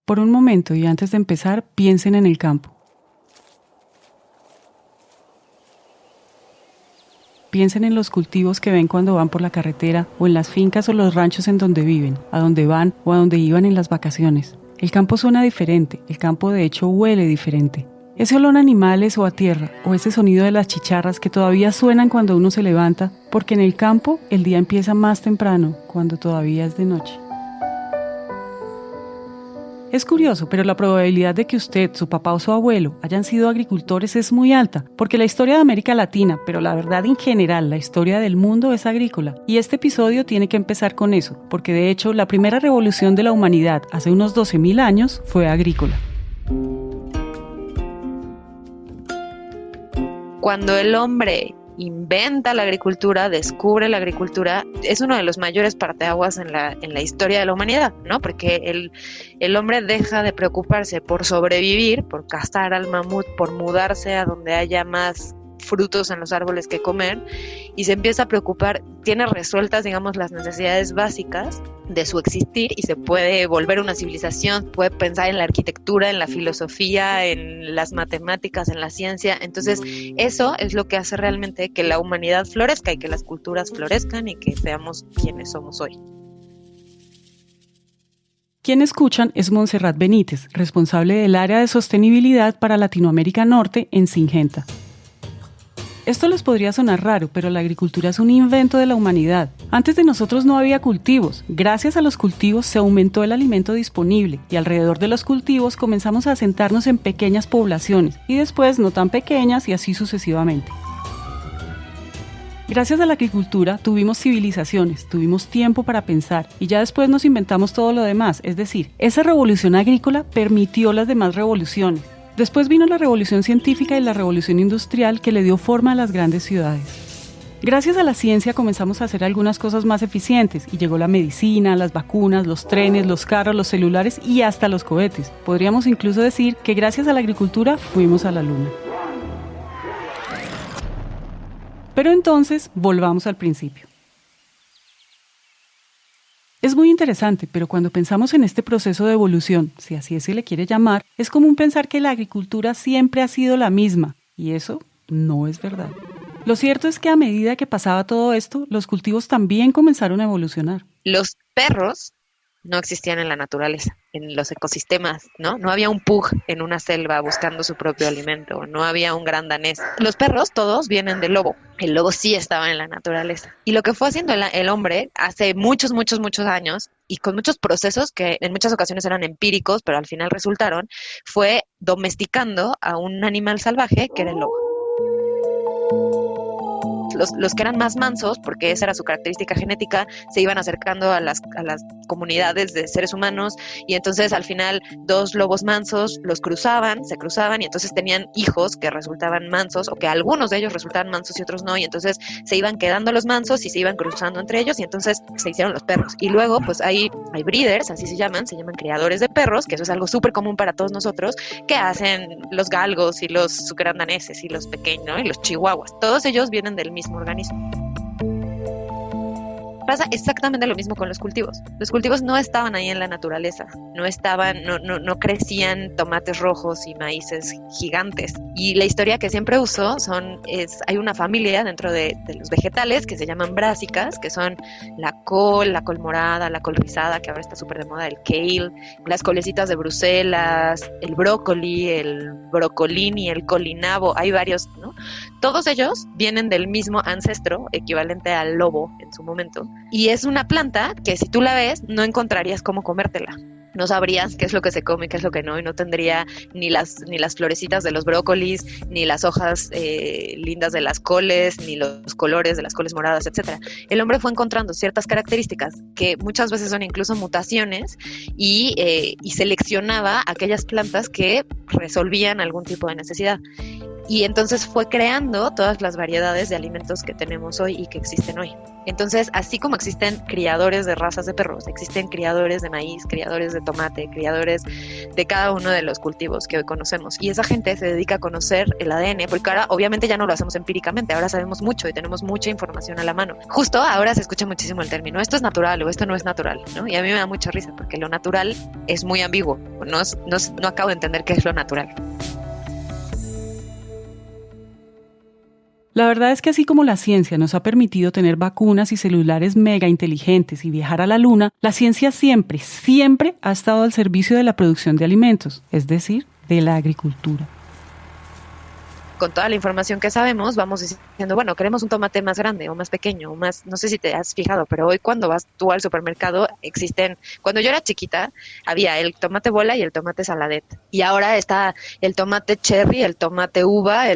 Por un momento y antes de empezar, piensen en el campo. Piensen en los cultivos que ven cuando van por la carretera o en las fincas o los ranchos en donde viven, a donde van o a donde iban en las vacaciones. El campo suena diferente, el campo de hecho huele diferente. Ese olor a animales o a tierra, o ese sonido de las chicharras que todavía suenan cuando uno se levanta, porque en el campo el día empieza más temprano, cuando todavía es de noche. Es curioso, pero la probabilidad de que usted, su papá o su abuelo hayan sido agricultores es muy alta, porque la historia de América Latina, pero la verdad en general, la historia del mundo es agrícola. Y este episodio tiene que empezar con eso, porque de hecho la primera revolución de la humanidad hace unos 12.000 años fue agrícola. Cuando el hombre inventa la agricultura, descubre la agricultura, es uno de los mayores parteaguas en la historia de la humanidad, ¿no? Porque el hombre deja de preocuparse por sobrevivir, por cazar al mamut, por mudarse a donde haya más frutos en los árboles que comer, y se empieza a preocupar, tiene resueltas, digamos, las necesidades básicas de su existir y se puede volver una civilización, puede pensar en la arquitectura, en la filosofía, en las matemáticas, en la ciencia. Entonces eso es lo que hace realmente que la humanidad florezca y que las culturas florezcan y que seamos quienes somos hoy. Quien escuchan es Montserrat Benítez, responsable del área de sostenibilidad para Latinoamérica Norte en Syngenta. Esto les podría sonar raro, pero la agricultura es un invento de la humanidad. Antes de nosotros no había cultivos. Gracias a los cultivos se aumentó el alimento disponible y alrededor de los cultivos comenzamos a asentarnos en pequeñas poblaciones y después no tan pequeñas y así sucesivamente. Gracias a la agricultura tuvimos civilizaciones, tuvimos tiempo para pensar y ya después nos inventamos todo lo demás. Es decir, esa revolución agrícola permitió las demás revoluciones. Después vino la revolución científica y la revolución industrial que le dio forma a las grandes ciudades. Gracias a la ciencia comenzamos a hacer algunas cosas más eficientes y llegó la medicina, las vacunas, los trenes, los carros, los celulares y hasta los cohetes. Podríamos incluso decir que gracias a la agricultura fuimos a la luna. Pero entonces, volvamos al principio. Es muy interesante, pero cuando pensamos en este proceso de evolución, si así se le quiere llamar, es común pensar que la agricultura siempre ha sido la misma, y eso no es verdad. Lo cierto es que a medida que pasaba todo esto, los cultivos también comenzaron a evolucionar. Los perros no existían en la naturaleza, en los ecosistemas, ¿no? No había un pug en una selva buscando su propio alimento, no había un gran danés. Los perros todos vienen del lobo. El lobo sí estaba en la naturaleza. Y lo que fue haciendo el hombre hace muchos años y con muchos procesos que en muchas ocasiones eran empíricos, pero al final resultaron, fue domesticando a un animal salvaje que era el lobo. Los que eran más mansos, porque esa era su característica genética, se iban acercando a las comunidades de seres humanos y entonces al final dos lobos mansos se cruzaban y entonces tenían hijos que resultaban mansos o que algunos de ellos resultaban mansos y otros no, y entonces se iban quedando los mansos y se iban cruzando entre ellos y entonces se hicieron los perros. Y luego pues hay breeders, así se llaman criadores de perros, que eso es algo súper común para todos nosotros, que hacen los galgos y los grandaneses y los pequeños, ¿no? Y los chihuahuas. Todos ellos vienen del mismo organismo. Pasa exactamente lo mismo con los cultivos. Los cultivos no estaban ahí en la naturaleza, no crecían tomates rojos y maíces gigantes. Y la historia que siempre uso hay una familia dentro de los vegetales que se llaman brásicas, que son la col morada, la col rizada, que ahora está súper de moda, el kale, las colecitas de Bruselas, el brócoli, el brocolini, el colinabo, hay varios, ¿no? Todos ellos vienen del mismo ancestro, equivalente al lobo en su momento. Y es una planta que si tú la ves, no encontrarías cómo comértela. No sabrías qué es lo que se come y qué es lo que no, y no tendría ni las florecitas de los brócolis, ni las hojas lindas de las coles, ni los colores de las coles moradas, etc. El hombre fue encontrando ciertas características que muchas veces son incluso mutaciones y seleccionaba aquellas plantas que resolvían algún tipo de necesidad. Y entonces fue creando todas las variedades de alimentos que tenemos hoy y que existen hoy. Entonces, así como existen criadores de razas de perros, existen criadores de maíz, criadores de tomate, criadores de cada uno de los cultivos que hoy conocemos. Y esa gente se dedica a conocer el ADN, porque ahora obviamente ya no lo hacemos empíricamente, ahora sabemos mucho y tenemos mucha información a la mano. Justo ahora se escucha muchísimo el término, esto es natural o esto no es natural, ¿no? Y a mí me da mucha risa porque lo natural es muy ambiguo, no acabo de entender qué es lo natural. La verdad es que así como la ciencia nos ha permitido tener vacunas y celulares mega inteligentes y viajar a la luna, la ciencia siempre, siempre ha estado al servicio de la producción de alimentos, es decir, de la agricultura. Con toda la información que sabemos, vamos diciendo, bueno, queremos un tomate más grande o más pequeño, o más, no sé si te has fijado, pero hoy cuando vas tú al supermercado cuando yo era chiquita, había el tomate bola y el tomate saladet. Y ahora está el tomate cherry, el tomate uva,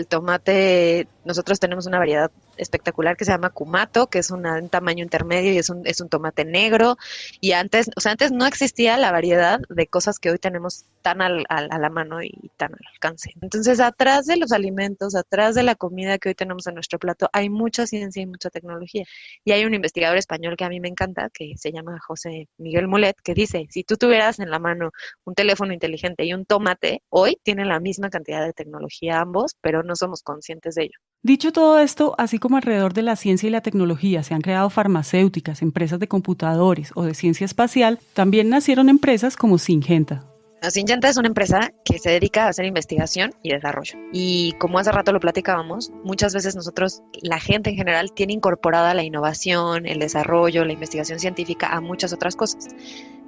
nosotros tenemos una variedad espectacular que se llama Kumato, que es un tamaño intermedio y es un tomate negro. Y antes no existía la variedad de cosas que hoy tenemos tan a la mano y tan al alcance. Entonces, atrás de los alimentos, atrás de la comida que hoy tenemos en nuestro plato, hay mucha ciencia y mucha tecnología. Y hay un investigador español que a mí me encanta, que se llama José Miguel Mulet, que dice, si tú tuvieras en la mano un teléfono inteligente y un tomate, hoy tienen la misma cantidad de tecnología ambos, pero no somos conscientes de ello. Dicho todo esto, así como alrededor de la ciencia y la tecnología se han creado farmacéuticas, empresas de computadores o de ciencia espacial, también nacieron empresas como Syngenta. Syngenta es una empresa que se dedica a hacer investigación y desarrollo. Y como hace rato lo platicábamos, muchas veces la gente en general, tiene incorporada la innovación, el desarrollo, la investigación científica a muchas otras cosas.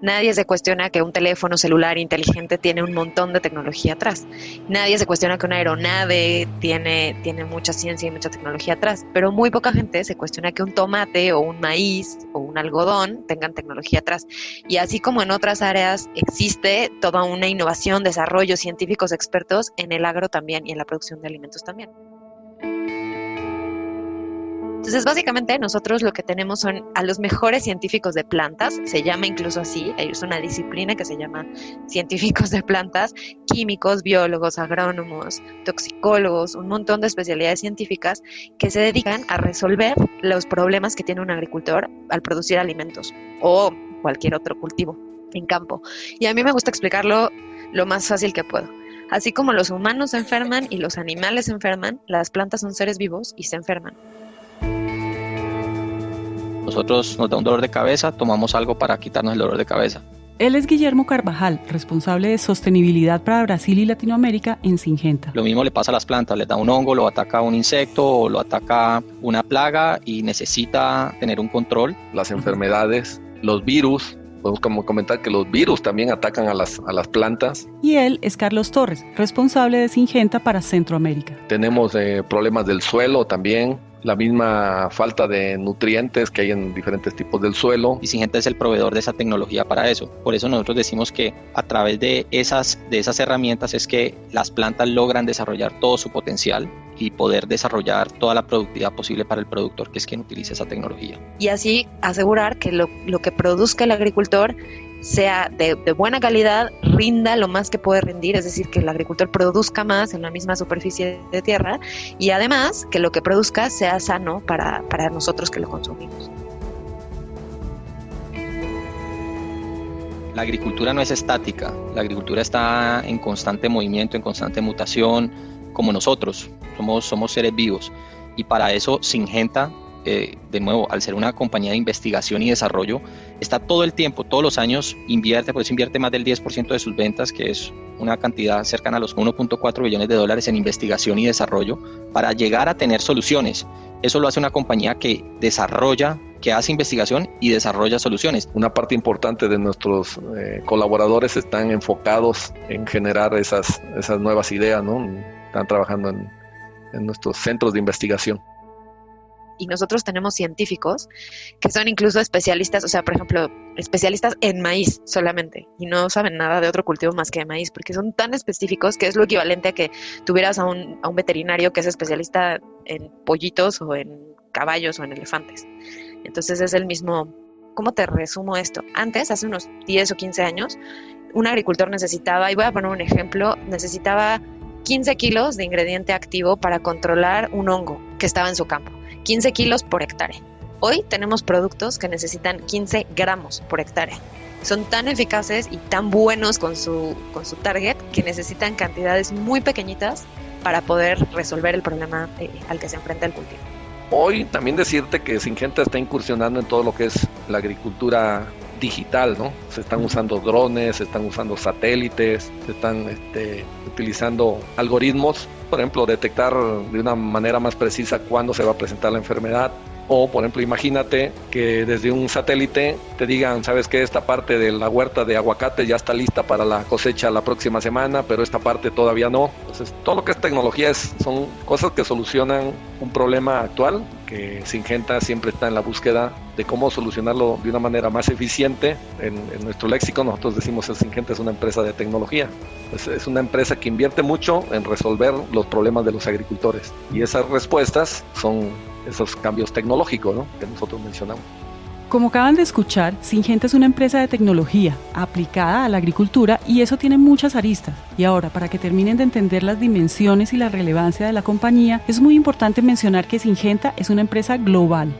Nadie se cuestiona que un teléfono celular inteligente tiene un montón de tecnología atrás. Nadie se cuestiona que una aeronave tiene mucha ciencia y mucha tecnología atrás. Pero muy poca gente se cuestiona que un tomate o un maíz o un algodón tengan tecnología atrás. Y así como en otras áreas existe toda una innovación, desarrollo, científicos expertos, en el agro también y en la producción de alimentos también. Entonces, básicamente, nosotros lo que tenemos son a los mejores científicos de plantas, se llama incluso así, es una disciplina que se llama científicos de plantas, químicos, biólogos, agrónomos, toxicólogos, un montón de especialidades científicas que se dedican a resolver los problemas que tiene un agricultor al producir alimentos o cualquier otro cultivo en campo. Y a mí me gusta explicarlo lo más fácil que puedo. Así como los humanos se enferman y los animales se enferman, las plantas son seres vivos y se enferman. Nosotros nos da un dolor de cabeza, tomamos algo para quitarnos el dolor de cabeza. Él es Guillermo Carvajal, responsable de sostenibilidad para Brasil y Latinoamérica en Syngenta. Lo mismo le pasa a las plantas, les da un hongo, lo ataca un insecto o lo ataca una plaga y necesita tener un control. Las enfermedades, los virus, podemos como comentar que los virus también atacan a las plantas. Y él es Carlos Torres, responsable de Syngenta para Centroamérica. Tenemos problemas del suelo también, la misma falta de nutrientes que hay en diferentes tipos del suelo. Y Syngenta es el proveedor de esa tecnología para eso. Por eso nosotros decimos que a través de esas herramientas es que las plantas logran desarrollar todo su potencial y poder desarrollar toda la productividad posible para el productor, que es quien utiliza esa tecnología. Y así asegurar que lo que produzca el agricultor sea de buena calidad, rinda lo más que puede rendir, es decir, que el agricultor produzca más en la misma superficie de tierra y además que lo que produzca sea sano para nosotros que lo consumimos. La agricultura no es estática, la agricultura está en constante movimiento, en constante mutación, como nosotros, somos seres vivos. Y para eso Syngenta, de nuevo, al ser una compañía de investigación y desarrollo, está todo el tiempo, todos los años invierte más del 10% de sus ventas, que es una cantidad cercana a los 1.4 billones de dólares en investigación y desarrollo para llegar a tener soluciones. Eso lo hace una compañía que desarrolla, que hace investigación y desarrolla soluciones. Una parte importante de nuestros colaboradores están enfocados en generar esas nuevas ideas, ¿no? Están trabajando en nuestros centros de investigación. Y nosotros tenemos científicos que son incluso especialistas, o sea, por ejemplo, especialistas en maíz solamente, y no saben nada de otro cultivo más que de maíz, porque son tan específicos que es lo equivalente a que tuvieras a un veterinario que es especialista en pollitos o en caballos o en elefantes. Entonces es el mismo. ¿Cómo te resumo esto? Antes, hace unos 10 o 15 años, un agricultor necesitaba, y voy a poner un ejemplo, necesitaba 15 kilos de ingrediente activo para controlar un hongo que estaba en su campo. 15 kilos por hectárea. Hoy tenemos productos que necesitan 15 gramos por hectárea. Son tan eficaces y tan buenos con su target que necesitan cantidades muy pequeñitas para poder resolver el problema al que se enfrenta el cultivo. Hoy también decirte que Syngenta está incursionando en todo lo que es la agricultura digital, ¿no? Se están usando drones, se están usando satélites, se están utilizando algoritmos, por ejemplo, detectar de una manera más precisa cuándo se va a presentar la enfermedad. O, por ejemplo, imagínate que desde un satélite te digan, ¿sabes qué? Esta parte de la huerta de aguacate ya está lista para la cosecha la próxima semana, pero esta parte todavía no. Entonces, todo lo que es tecnología son cosas que solucionan un problema actual, que Syngenta siempre está en la búsqueda de cómo solucionarlo de una manera más eficiente. En nuestro léxico nosotros decimos que Syngenta es una empresa de tecnología. Es una empresa que invierte mucho en resolver los problemas de los agricultores. Y esas respuestas son esos cambios tecnológicos, ¿no?, que nosotros mencionamos. Como acaban de escuchar, Syngenta es una empresa de tecnología aplicada a la agricultura y eso tiene muchas aristas. Y ahora, para que terminen de entender las dimensiones y la relevancia de la compañía, es muy importante mencionar que Syngenta es una empresa global.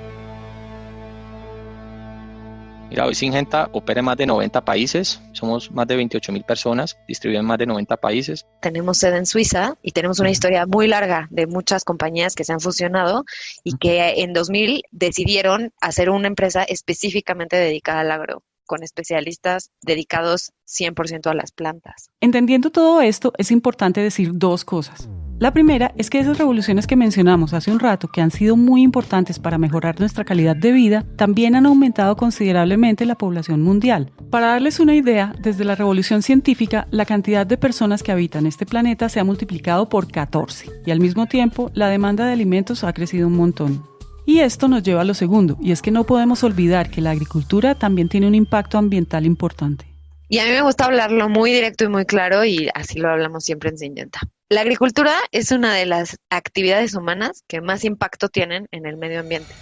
Mira, hoy Syngenta opera en más de 90 países, somos más de 28,000 personas, distribuidas en más de 90 países. Tenemos sede en Suiza y tenemos una historia muy larga de muchas compañías que se han fusionado y que en 2000 decidieron hacer una empresa específicamente dedicada al agro, con especialistas dedicados 100% a las plantas. Entendiendo todo esto, es importante decir dos cosas. La primera es que esas revoluciones que mencionamos hace un rato, que han sido muy importantes para mejorar nuestra calidad de vida, también han aumentado considerablemente la población mundial. Para darles una idea, desde la revolución científica, la cantidad de personas que habitan este planeta se ha multiplicado por 14, y al mismo tiempo, la demanda de alimentos ha crecido un montón. Y esto nos lleva a lo segundo, y es que no podemos olvidar que la agricultura también tiene un impacto ambiental importante. Y a mí me gusta hablarlo muy directo y muy claro, y así lo hablamos siempre en Syngenta. La agricultura es una de las actividades humanas que más impacto tienen en el medio ambiente.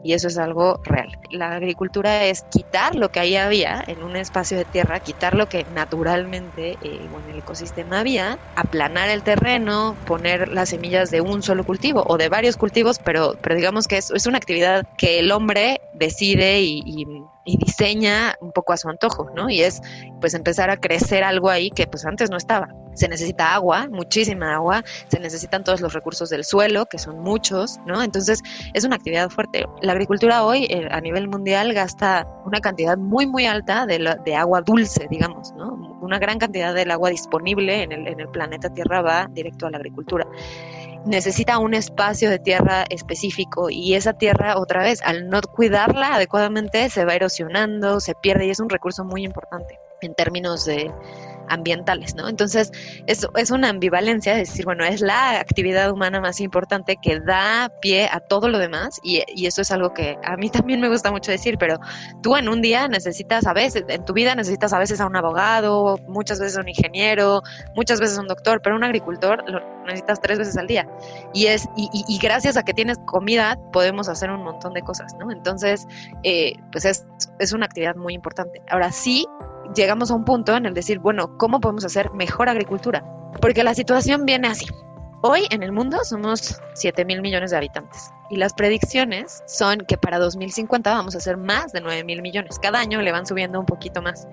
Y eso es algo real. La agricultura es quitar lo que ahí había en un espacio de tierra, quitar lo que naturalmente en el ecosistema había, aplanar el terreno, poner las semillas de un solo cultivo o de varios cultivos, pero digamos que es una actividad que el hombre decide y diseña un poco a su antojo, ¿no? Y es pues empezar a crecer algo ahí que pues antes no estaba. Se necesita agua, muchísima agua, se necesitan todos los recursos del suelo, que son muchos, ¿no? Entonces es una actividad fuerte. La agricultura hoy a nivel mundial gasta una cantidad muy, muy alta de agua dulce, digamos, ¿no? Una gran cantidad del agua disponible en el planeta Tierra va directo a la agricultura. Necesita un espacio de tierra específico y esa tierra, otra vez, al no cuidarla adecuadamente, se va erosionando, se pierde y es un recurso muy importante en términos ambientales, ¿no? Entonces, es una ambivalencia, es decir, bueno, es la actividad humana más importante que da pie a todo lo demás y eso es algo que a mí también me gusta mucho decir, pero tú en un día necesitas a veces, en tu vida necesitas a veces a un abogado, muchas veces a un ingeniero, muchas veces a un doctor, pero un agricultor lo necesitas 3 veces al día y gracias a que tienes comida podemos hacer un montón de cosas, ¿no? Entonces, pues es una actividad muy importante. Ahora sí, llegamos a un punto en el decir, bueno, ¿cómo podemos hacer mejor agricultura? Porque la situación viene así. Hoy en el mundo somos 7,000 millones de habitantes y las predicciones son que para 2050 vamos a ser más de 9,000 millones. Cada año le van subiendo un poquito más.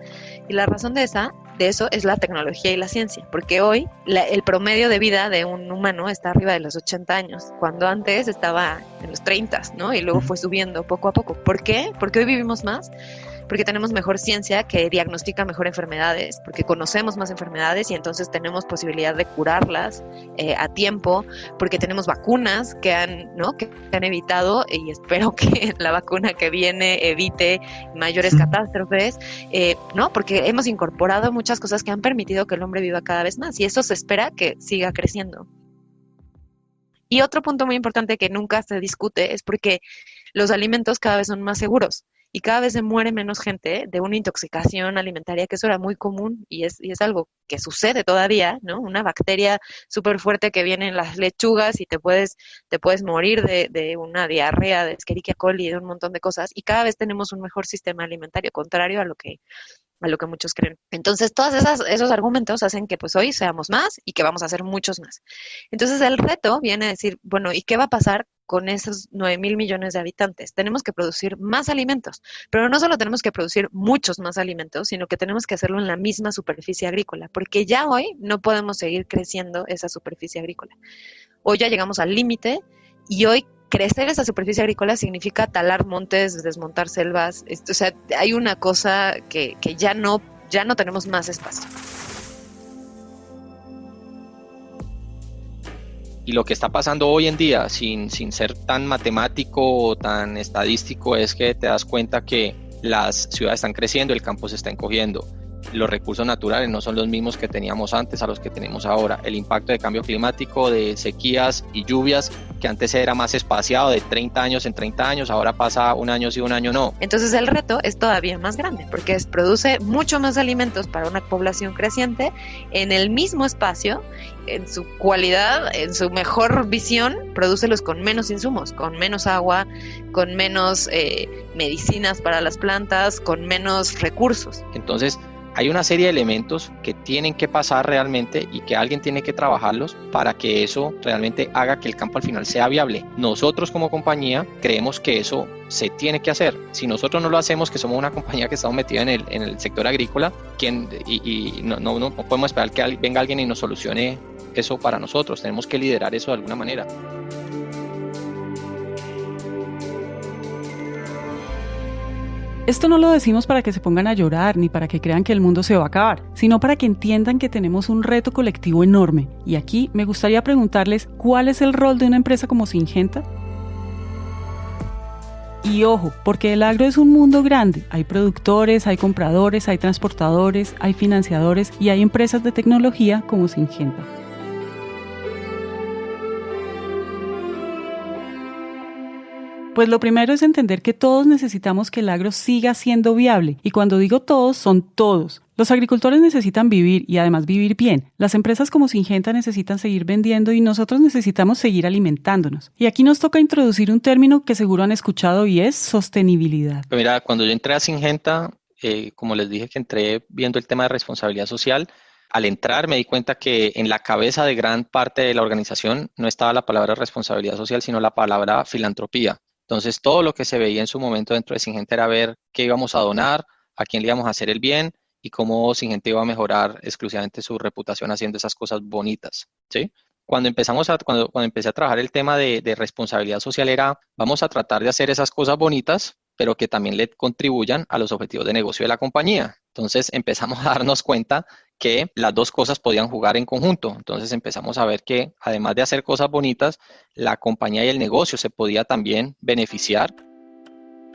Y la razón de eso es la tecnología y la ciencia, porque hoy el promedio de vida de un humano está arriba de los 80 años, cuando antes estaba en los 30, ¿no? Y luego fue subiendo poco a poco. ¿Por qué? Porque hoy vivimos más. Porque tenemos mejor ciencia que diagnostica mejor enfermedades, porque conocemos más enfermedades y entonces tenemos posibilidad de curarlas a tiempo, porque tenemos vacunas que han evitado, y espero que la vacuna que viene evite mayores catástrofes, ¿no? Porque hemos incorporado muchas cosas que han permitido que el hombre viva cada vez más y eso se espera que siga creciendo. Y otro punto muy importante que nunca se discute es porque los alimentos cada vez son más seguros. Y cada vez se muere menos gente de una intoxicación alimentaria, que eso era muy común y es algo que sucede todavía, ¿no? Una bacteria súper fuerte que viene en las lechugas y te puedes morir de una diarrea, de Escherichia coli, de un montón de cosas. Y cada vez tenemos un mejor sistema alimentario, contrario a lo que a lo que muchos creen. Entonces, todos esos argumentos hacen que pues hoy seamos más y que vamos a ser muchos más. Entonces, el reto viene a decir, bueno, ¿y qué va a pasar con esos 9,000 millones de habitantes? Tenemos que producir más alimentos, pero no solo tenemos que producir muchos más alimentos, sino que tenemos que hacerlo en la misma superficie agrícola, porque ya hoy no podemos seguir creciendo esa superficie agrícola. Hoy ya llegamos al límite y hoy crecer esa superficie agrícola significa talar montes, desmontar selvas. O sea, hay una cosa que ya no tenemos más espacio. Y lo que está pasando hoy en día, sin ser tan matemático o tan estadístico, es que te das cuenta que las ciudades están creciendo, el campo se está encogiendo. Los recursos naturales no son los mismos que teníamos antes a los que tenemos ahora. El impacto de cambio climático, de sequías y lluvias, que antes era más espaciado, de 30 años en 30 años, ahora pasa un año sí, un año no. Entonces el reto es todavía más grande, porque produce mucho más alimentos para una población creciente en el mismo espacio, en su cualidad, en su mejor visión, prodúcelos con menos insumos, con menos agua, con menos medicinas para las plantas, con menos recursos. Entonces, hay una serie de elementos que tienen que pasar realmente y que alguien tiene que trabajarlos para que eso realmente haga que el campo al final sea viable. Nosotros como compañía creemos que eso se tiene que hacer. Si nosotros no lo hacemos, que somos una compañía que estamos metida en el sector agrícola, no podemos esperar que venga alguien y nos solucione eso para nosotros. Tenemos que liderar eso de alguna manera. Esto no lo decimos para que se pongan a llorar ni para que crean que el mundo se va a acabar, sino para que entiendan que tenemos un reto colectivo enorme. Y aquí me gustaría preguntarles, ¿cuál es el rol de una empresa como Syngenta? Y ojo, porque el agro es un mundo grande. Hay productores, hay compradores, hay transportadores, hay financiadores y hay empresas de tecnología como Syngenta. Pues lo primero es entender que todos necesitamos que el agro siga siendo viable. Y cuando digo todos, son todos. Los agricultores necesitan vivir y además vivir bien. Las empresas como Syngenta necesitan seguir vendiendo y nosotros necesitamos seguir alimentándonos. Y aquí nos toca introducir un término que seguro han escuchado y es sostenibilidad. Mira, cuando yo entré a Syngenta, como les dije que entré viendo el tema de responsabilidad social, al entrar me di cuenta que en la cabeza de gran parte de la organización no estaba la palabra responsabilidad social, sino la palabra filantropía. Entonces, todo lo que se veía en su momento dentro de Syngenta era ver qué íbamos a donar, a quién le íbamos a hacer el bien y cómo Syngenta iba a mejorar exclusivamente su reputación haciendo esas cosas bonitas, ¿sí? Cuando empecé a trabajar el tema de responsabilidad social era, vamos a tratar de hacer esas cosas bonitas, pero que también le contribuyan a los objetivos de negocio de la compañía. Entonces empezamos a darnos cuenta que las dos cosas podían jugar en conjunto. Entonces empezamos a ver que además de hacer cosas bonitas, la compañía y el negocio se podía también beneficiar.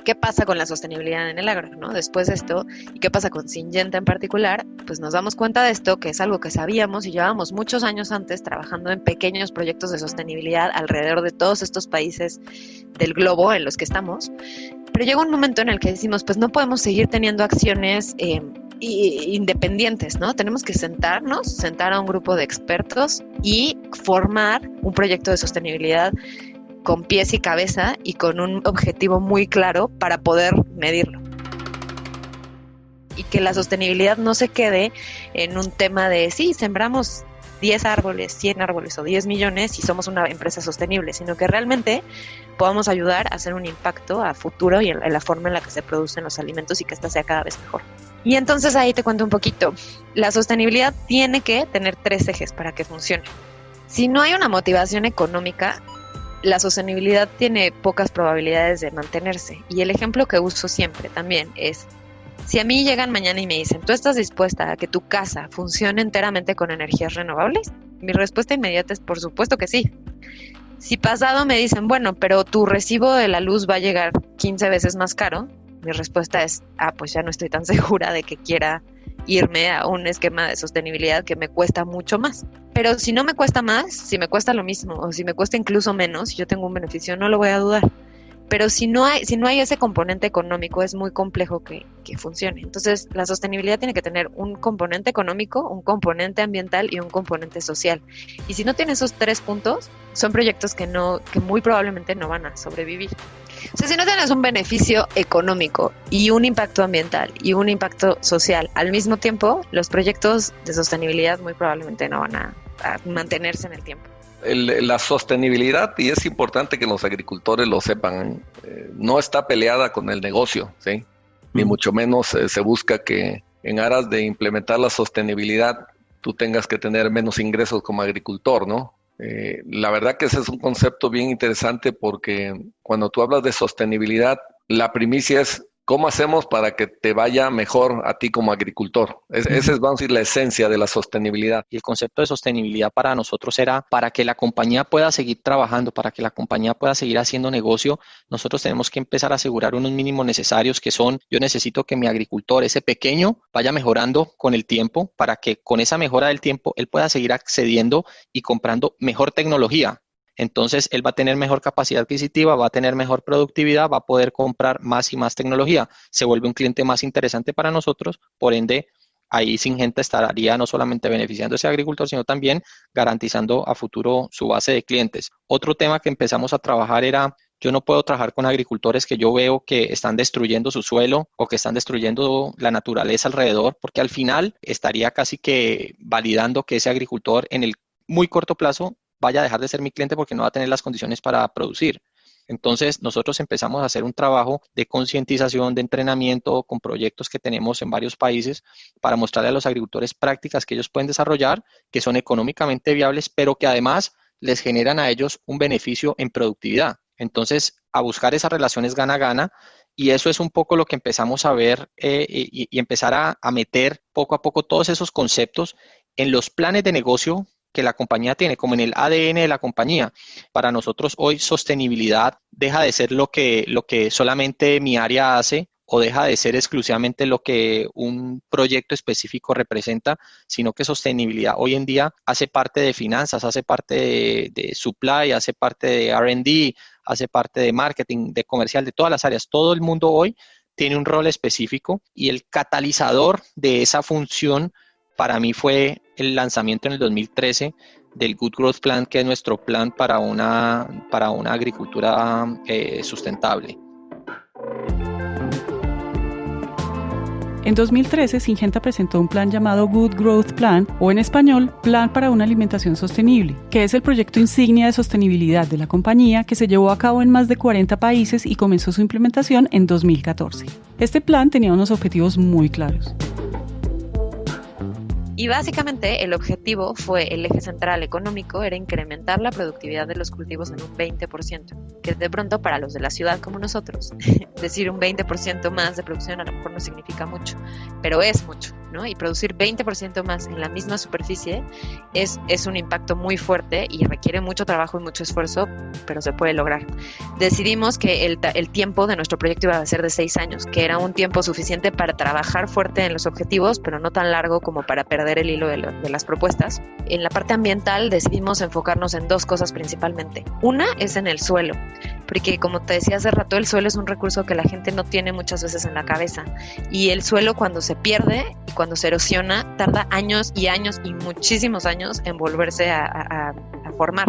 ¿Qué pasa con la sostenibilidad en el agro, ¿no? Después de esto, ¿y qué pasa con Syngenta en particular? Pues nos damos cuenta de esto, que es algo que sabíamos y llevábamos muchos años antes trabajando en pequeños proyectos de sostenibilidad alrededor de todos estos países del globo en los que estamos. Pero llega un momento en el que decimos, pues no podemos seguir teniendo acciones independientes, ¿no? Tenemos que sentar a un grupo de expertos y formar un proyecto de sostenibilidad con pies y cabeza y con un objetivo muy claro para poder medirlo. Y que la sostenibilidad no se quede en un tema de, sí, sembramos 10 árboles, 100 árboles o 10 millones y somos una empresa sostenible, sino que realmente podamos ayudar a hacer un impacto a futuro y en la forma en la que se producen los alimentos y que esta sea cada vez mejor. Y entonces ahí te cuento un poquito. La sostenibilidad tiene que tener 3 ejes para que funcione. Si no hay una motivación económica, la sostenibilidad tiene pocas probabilidades de mantenerse. Y el ejemplo que uso siempre también es, si a mí llegan mañana y me dicen, ¿tú estás dispuesta a que tu casa funcione enteramente con energías renovables? Mi respuesta inmediata es, por supuesto que sí. Si pasado me dicen, bueno, pero tu recibo de la luz va a llegar 15 veces más caro, mi respuesta es, pues ya no estoy tan segura de que quiera irme a un esquema de sostenibilidad que me cuesta mucho más. Pero si no me cuesta más, si me cuesta lo mismo o si me cuesta incluso menos, si yo tengo un beneficio, no lo voy a dudar. Pero si no hay ese componente económico, es muy complejo que funcione. Entonces, la sostenibilidad tiene que tener un componente económico, un componente ambiental y un componente social. Y si no tiene esos 3 puntos, son proyectos que muy probablemente no van a sobrevivir. O sea, si no tienes un beneficio económico y un impacto ambiental y un impacto social al mismo tiempo, los proyectos de sostenibilidad muy probablemente no van a mantenerse en el tiempo. La sostenibilidad, y es importante que los agricultores lo sepan, no está peleada con el negocio, ¿sí? Ni mucho menos se busca que en aras de implementar la sostenibilidad tú tengas que tener menos ingresos como agricultor, ¿no? La verdad que ese es un concepto bien interesante porque cuando tú hablas de sostenibilidad, la primicia es ¿cómo hacemos para que te vaya mejor a ti como agricultor? Esa es, vamos a decir, la esencia de la sostenibilidad. Y el concepto de sostenibilidad para nosotros era para que la compañía pueda seguir trabajando, para que la compañía pueda seguir haciendo negocio, nosotros tenemos que empezar a asegurar unos mínimos necesarios que son, yo necesito que mi agricultor, ese pequeño, vaya mejorando con el tiempo para que con esa mejora del tiempo él pueda seguir accediendo y comprando mejor tecnología. Entonces, él va a tener mejor capacidad adquisitiva, va a tener mejor productividad, va a poder comprar más y más tecnología. Se vuelve un cliente más interesante para nosotros, por ende, ahí Syngenta estaría no solamente beneficiando a ese agricultor, sino también garantizando a futuro su base de clientes. Otro tema que empezamos a trabajar era, yo no puedo trabajar con agricultores que yo veo que están destruyendo su suelo o que están destruyendo la naturaleza alrededor, porque al final estaría casi que validando que ese agricultor en el muy corto plazo vaya a dejar de ser mi cliente porque no va a tener las condiciones para producir. Entonces, nosotros empezamos a hacer un trabajo de concientización, de entrenamiento con proyectos que tenemos en varios países para mostrarle a los agricultores prácticas que ellos pueden desarrollar, que son económicamente viables, pero que además les generan a ellos un beneficio en productividad. Entonces, a buscar esas relaciones gana-gana, y eso es un poco lo que empezamos a ver y empezar a meter poco a poco todos esos conceptos en los planes de negocio que la compañía tiene, como en el ADN de la compañía. Para nosotros hoy sostenibilidad deja de ser lo que solamente mi área hace o deja de ser exclusivamente lo que un proyecto específico representa, sino que sostenibilidad hoy en día hace parte de finanzas, hace parte de supply, hace parte de R&D, hace parte de marketing, de comercial, de todas las áreas. Todo el mundo hoy tiene un rol específico y el catalizador de esa función para mí fue el lanzamiento en el 2013 del Good Growth Plan, que es nuestro plan para una agricultura sustentable. En 2013, Syngenta presentó un plan llamado Good Growth Plan, o en español, Plan para una Alimentación Sostenible, que es el proyecto insignia de sostenibilidad de la compañía que se llevó a cabo en más de 40 países y comenzó su implementación en 2014. Este plan tenía unos objetivos muy claros. Y básicamente el objetivo fue, el eje central económico era incrementar la productividad de los cultivos en un 20%, que de pronto para los de la ciudad como nosotros, decir un 20% más de producción a lo mejor no significa mucho, pero es mucho, ¿no? Y producir 20% más en la misma superficie es un impacto muy fuerte y requiere mucho trabajo y mucho esfuerzo, pero se puede lograr. Decidimos que el tiempo de nuestro proyecto iba a ser de 6 años, que era un tiempo suficiente para trabajar fuerte en los objetivos, pero no tan largo como para perder el hilo de las propuestas. En la parte ambiental decidimos enfocarnos en 2 cosas principalmente. Una es en el suelo, porque como te decía hace rato, el suelo es un recurso que la gente no tiene muchas veces en la cabeza, y el suelo cuando se pierde y cuando se erosiona tarda años y años y muchísimos años en volverse a formar.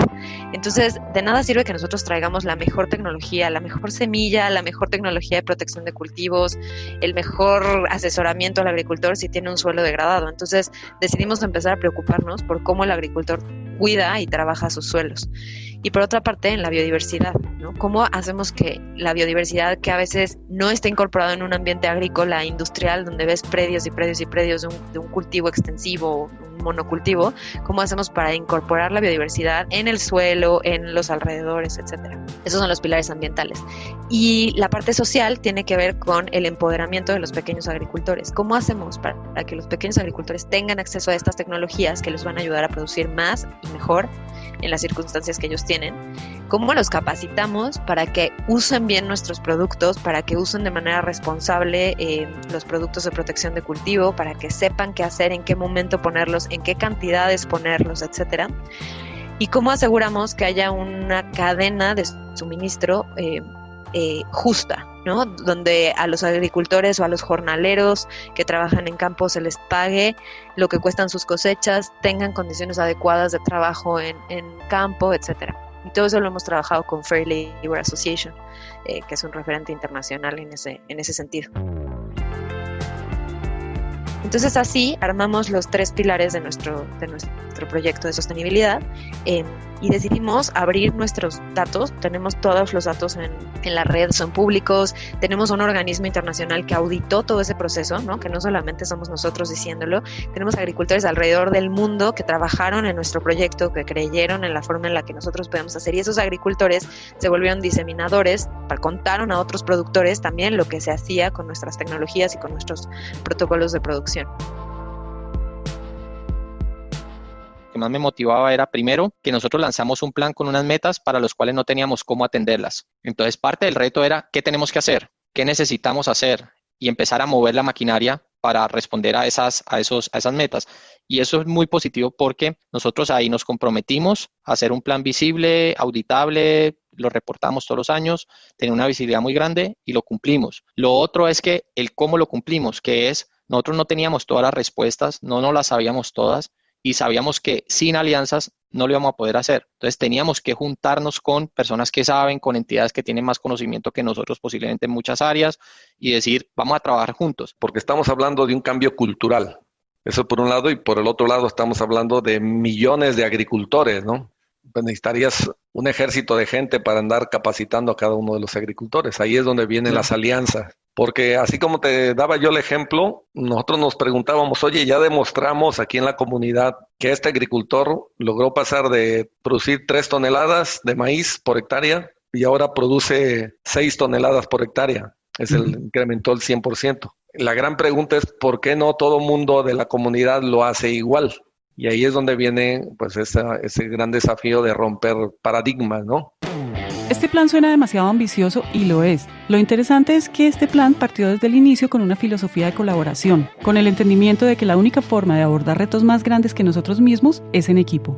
Entonces, de nada sirve que nosotros traigamos la mejor tecnología, la mejor semilla, la mejor tecnología de protección de cultivos, el mejor asesoramiento al agricultor si tiene un suelo degradado. Entonces, decidimos empezar a preocuparnos por cómo el agricultor cuida y trabaja sus suelos. Y por otra parte, en la biodiversidad, ¿no? ¿Cómo hacemos que la biodiversidad, que a veces no está incorporada en un ambiente agrícola industrial donde ves predios y predios y predios de un cultivo extensivo, un monocultivo, cómo hacemos para incorporar la biodiversidad en el suelo, en los alrededores, etcétera? Esos son los pilares ambientales. Y la parte social tiene que ver con el empoderamiento de los pequeños agricultores. ¿Cómo hacemos para que los pequeños agricultores tengan acceso a estas tecnologías que les van a ayudar a producir más y mejor en las circunstancias que ellos tienen? ¿Cómo los capacitamos para que usen bien nuestros productos, para que usen de manera responsable los productos de protección de cultivo, para que sepan qué hacer, en qué momento ponerlos, en qué cantidades ponerlos, etcétera? ¿Y cómo aseguramos que haya una cadena de suministro justa, ¿no? Donde a los agricultores o a los jornaleros que trabajan en campo se les pague lo que cuestan sus cosechas, tengan condiciones adecuadas de trabajo en campo, etcétera? Y todo eso lo hemos trabajado con Fair Labor Association, que es un referente internacional en ese sentido. Entonces así armamos los 3 pilares de nuestro proyecto de sostenibilidad y decidimos abrir nuestros datos. Tenemos todos los datos en la red, son públicos. Tenemos un organismo internacional que auditó todo ese proceso, ¿no? Que no solamente somos nosotros diciéndolo. Tenemos agricultores alrededor del mundo que trabajaron en nuestro proyecto, que creyeron en la forma en la que nosotros podemos hacer, y esos agricultores se volvieron diseminadores, contaron a otros productores también lo que se hacía con nuestras tecnologías y con nuestros protocolos de producción. Lo que más me motivaba era, primero, que nosotros lanzamos un plan con unas metas para las cuales no teníamos cómo atenderlas. Entonces, parte del reto era qué tenemos que hacer, qué necesitamos hacer y empezar a mover la maquinaria para responder a esas metas. Y eso es muy positivo porque nosotros ahí nos comprometimos a hacer un plan visible, auditable, lo reportamos todos los años, tenía una visibilidad muy grande y lo cumplimos. Lo otro es que el cómo lo cumplimos, que es, nosotros no teníamos todas las respuestas, no las sabíamos todas, y sabíamos que sin alianzas no lo íbamos a poder hacer. Entonces teníamos que juntarnos con personas que saben, con entidades que tienen más conocimiento que nosotros posiblemente en muchas áreas y decir, vamos a trabajar juntos. Porque estamos hablando de un cambio cultural. Eso por un lado, y por el otro lado estamos hablando de millones de agricultores, ¿no? Pues necesitarías un ejército de gente para andar capacitando a cada uno de los agricultores. Ahí es donde vienen las alianzas. Porque así como te daba yo el ejemplo, nosotros nos preguntábamos, oye, ya demostramos aquí en la comunidad que este agricultor logró pasar de producir 3 toneladas de maíz por hectárea y ahora produce 6 toneladas por hectárea. Incrementó el 100%. La gran pregunta es, ¿por qué no todo mundo de la comunidad lo hace igual? Y ahí es donde viene pues ese gran desafío de romper paradigmas, ¿no? Este plan suena demasiado ambicioso y lo es. Lo interesante es que este plan partió desde el inicio con una filosofía de colaboración, con el entendimiento de que la única forma de abordar retos más grandes que nosotros mismos es en equipo.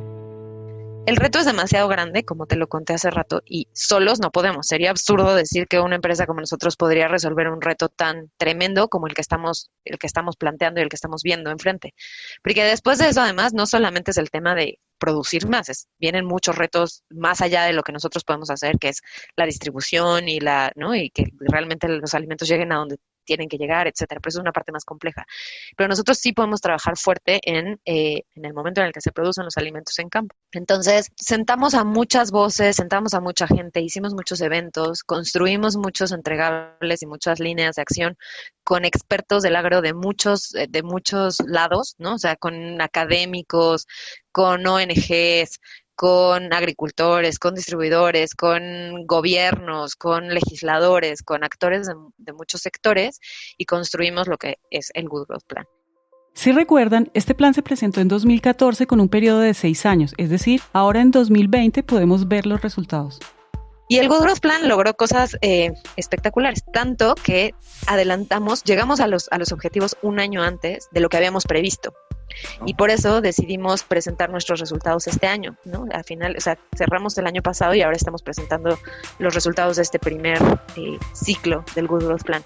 El reto es demasiado grande, como te lo conté hace rato, y solos no podemos. Sería absurdo decir que una empresa como nosotros podría resolver un reto tan tremendo como el que estamos planteando y el que estamos viendo enfrente. Porque después de eso, además, no solamente es el tema de producir más, vienen muchos retos más allá de lo que nosotros podemos hacer, que es la distribución y y que realmente los alimentos lleguen a donde tienen que llegar, etcétera. Pero eso es una parte más compleja. Pero nosotros sí podemos trabajar fuerte en el momento en el que se producen los alimentos en campo. Entonces, sentamos a muchas voces, sentamos a mucha gente, hicimos muchos eventos, construimos muchos entregables y muchas líneas de acción con expertos del agro de muchos lados, ¿no? O sea, con académicos, con ONGs, con agricultores, con distribuidores, con gobiernos, con legisladores, con actores de muchos sectores, y construimos lo que es el Good Growth Plan. Si recuerdan, este plan se presentó en 2014 con un periodo de 6 años, es decir, ahora en 2020 podemos ver los resultados. Y el Good Growth Plan logró cosas espectaculares, tanto que llegamos a los objetivos un año antes de lo que habíamos previsto. Y por eso decidimos presentar nuestros resultados este año, ¿no? Al final, cerramos el año pasado y ahora estamos presentando los resultados de este primer ciclo del Good Growth Plan.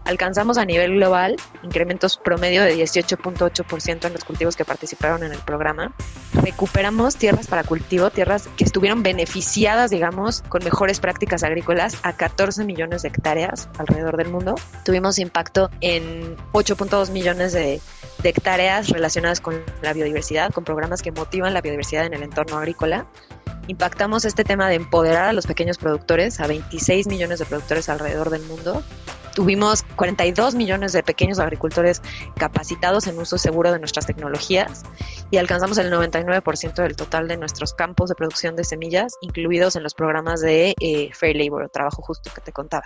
Alcanzamos a nivel global incrementos promedio de 18.8% en los cultivos que participaron en el programa. Recuperamos tierras para cultivo, tierras que estuvieron beneficiadas, digamos, con mejores prácticas agrícolas a 14 millones de hectáreas alrededor del mundo. Tuvimos impacto en 8.2 millones de hectáreas relacionadas con la biodiversidad, con programas que motivan la biodiversidad en el entorno agrícola. Impactamos este tema de empoderar a los pequeños productores, a 26 millones de productores alrededor del mundo. Tuvimos 42 millones de pequeños agricultores capacitados en uso seguro de nuestras tecnologías y alcanzamos el 99% del total de nuestros campos de producción de semillas, incluidos en los programas de Fair Labor, o trabajo justo que te contaba.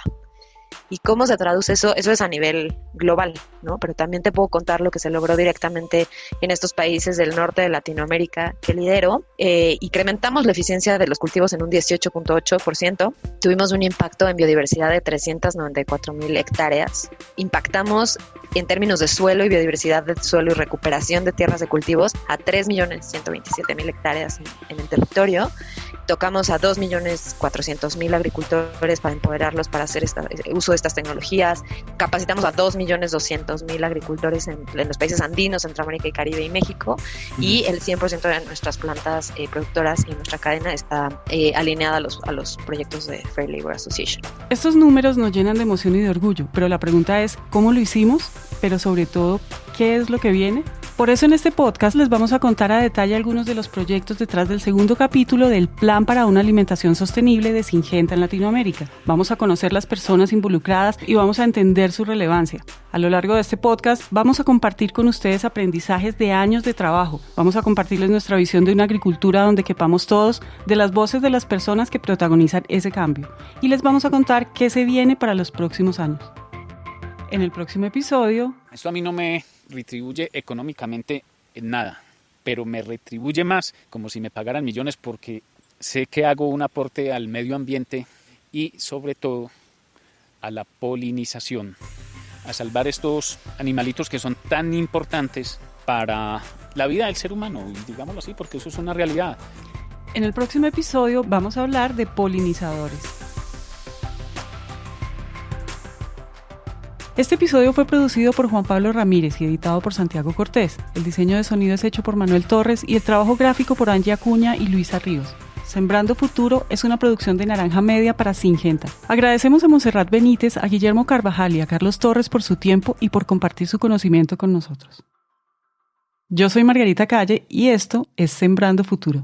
¿Y cómo se traduce eso? Eso es a nivel global, ¿no? Pero también te puedo contar lo que se logró directamente en estos países del norte de Latinoamérica que lidero. Incrementamos la eficiencia de los cultivos en un 18.8%. Tuvimos un impacto en biodiversidad de 394,000 hectáreas. Impactamos en términos de suelo y biodiversidad del suelo y recuperación de tierras de cultivos a 3.127.000 hectáreas en el territorio. Tocamos a 2.400.000 agricultores para empoderarlos para hacer uso uso de estas tecnologías. Capacitamos a 2.200.000 agricultores en los países andinos, Centroamérica y Caribe y México, y el 100% de nuestras plantas productoras y nuestra cadena está alineada a los proyectos de Fair Labor Association. Estos números nos llenan de emoción y de orgullo, pero la pregunta es, ¿cómo lo hicimos? Pero sobre todo, ¿qué es lo que viene? Por eso en este podcast les vamos a contar a detalle algunos de los proyectos detrás del segundo capítulo del Plan para una Alimentación Sostenible de Syngenta en Latinoamérica. Vamos a conocer las personas involucradas y vamos a entender su relevancia. A lo largo de este podcast vamos a compartir con ustedes aprendizajes de años de trabajo. Vamos a compartirles nuestra visión de una agricultura donde quepamos todos, de las voces de las personas que protagonizan ese cambio. Y les vamos a contar qué se viene para los próximos años. En el próximo episodio... Esto a mí no me retribuye económicamente en nada, pero me retribuye más como si me pagaran millones porque sé que hago un aporte al medio ambiente y sobre todo a la polinización, a salvar estos animalitos que son tan importantes para la vida del ser humano, digámoslo así, porque eso es una realidad. En el próximo episodio vamos a hablar de polinizadores. Este episodio fue producido por Juan Pablo Ramírez y editado por Santiago Cortés. El diseño de sonido es hecho por Manuel Torres y el trabajo gráfico por Angie Acuña y Luisa Ríos. Sembrando Futuro es una producción de Naranja Media para Syngenta. Agradecemos a Montserrat Benítez, a Guillermo Carvajal y a Carlos Torres por su tiempo y por compartir su conocimiento con nosotros. Yo soy Margarita Calle y esto es Sembrando Futuro.